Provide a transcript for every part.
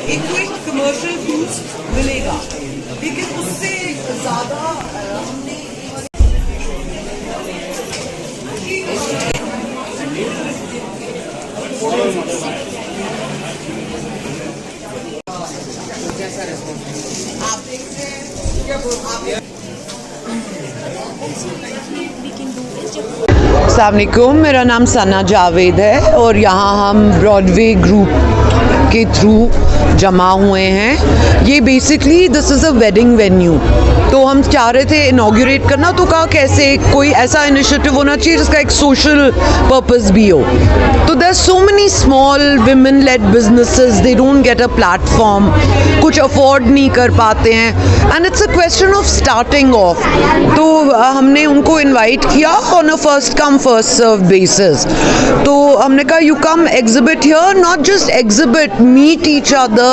एक तो एक कमर्शियल बूस्ट मिलेगा, लेकिन उससे ज्यादा हमने आप देखते हैं अस्सलाम वालेकुम, मेरा नाम सना जावेद है और यहाँ हम ब्रॉडवे ग्रुप के थ्रू जमा हुए हैं। ये basically this is a wedding venue, तो हम चाह रहे थे इनॉग्रेट करना, तो कहा कैसे कोई ऐसा इनिशिएटिव होना चाहिए जिसका एक सोशल पर्पस भी हो। तो there so many small women led businesses, they don't get a platform, कुछ अफोर्ड नहीं कर पाते हैं, and it's a question of starting off. तो हमने उनको इनवाइट किया on a first come first serve basis. तो हमने कहा you come exhibit here, not just exhibit, meet each other,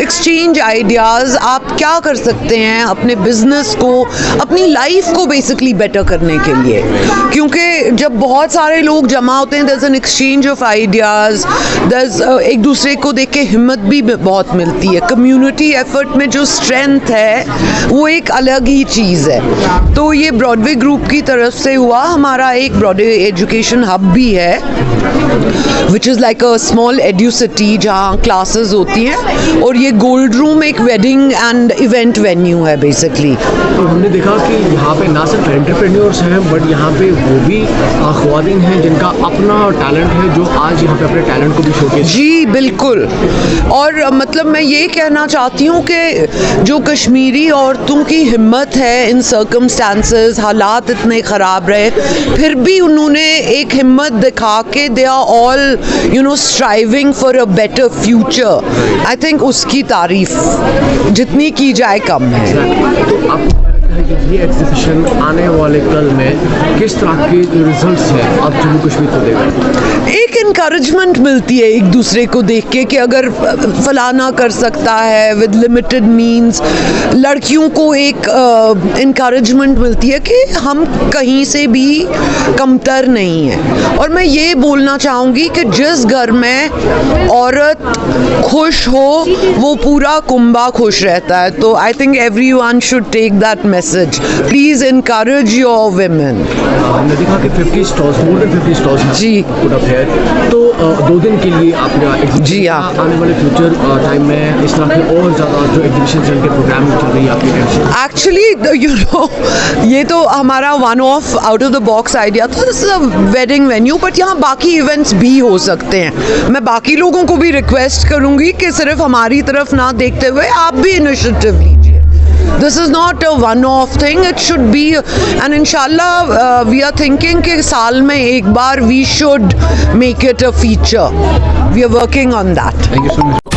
exchange ideas, आप क्या कर सकते हैं अपने बिजनेस को, अपनी लाइफ को बेसिकली बेटर करने के लिए। क्योंकि जब बहुत सारे लोग जमा होते हैं, there is an exchange of ideas, there is एक दूसरे को देख के हिम्मत भी बहुत मिलती है। कम्युनिटी एफर्ट में जो स्ट्रेंथ है वो एक अलग ही चीज़ है। तो ये ब्रॉडवे ग्रुप की तरफ से हुआ। हमारा एक ब्रॉडवे एजुकेशन हब भी है, which is like a small edu city जहाँ क्लासेस होती हैं, और ये गोल्ड रूम एक वेडिंग एंड इवेंट वेन्यू है बेसिकली। तो हमने देखा कि यहाँ पे ना सिर्फ एंटरप्रेन्योर्स हैं, बट यहाँ पे वो भी ख्वातीन हैं जिनका अपना टैलेंट है, जो आज यहाँ पे अपने टैलेंट को भी शोकेस। जी बिल्कुल, और मतलब मैं ये कहना चाहती हूँ कि जो कश्मीरी औरतों की हिम्मत है इन सर्कमस्टांसेस, हालात इतने ख़राब रहे, फिर भी उन्होंने एक हिम्मत दिखा के they are all you know striving for a better future. I think उसकी तारीफ जितनी की जाए कम है। तो आपको ये एग्जीबिशन आने वाले कल में किस तरह के रिजल्ट्स हैं आप जम्मू कश्मीर को देखें? एक इनकरेजमेंट मिलती है एक दूसरे को देख के कि अगर फलाना कर सकता है विद लिमिटेड मींस, लड़कियों को एक इनकरेजमेंट मिलती है कि हम कहीं से भी कमतर नहीं हैं। और मैं ये बोलना चाहूँगी कि जिस घर में औरत खुश हो वो पूरा कुंबा खुश रहता है। तो I think everyone should take that message, please encourage your women. हमने देखा कि 50 स्टॉल्स, मोर देन 50 स्टॉल्स जी पुट अप है। तो 2 दिन के लिए आपने जी हाँ, आने वाले फ्यूचर टाइम में इस तरह के और ज़्यादा जो एग्जीबिशन के प्रोग्राम चल रही है आपकी टाइम से? एक्चुअली यू नो ये तो हमारा one of out of the box idea था, this is a wedding venue, but यहाँ बाकी इवेंट्स भी हो सकते हैं। मैं बाकी लोगों को भी रिक्वेस्ट करूँगी कि सिर्फ हमारी तरफ ना देखते हुए आप भी इनिशिएटिव लीजिए। This is not a one-off thing. It should be, and inshallah we are thinking कि साल में एक बार we should make it a feature. We are working on that. Thank you so much.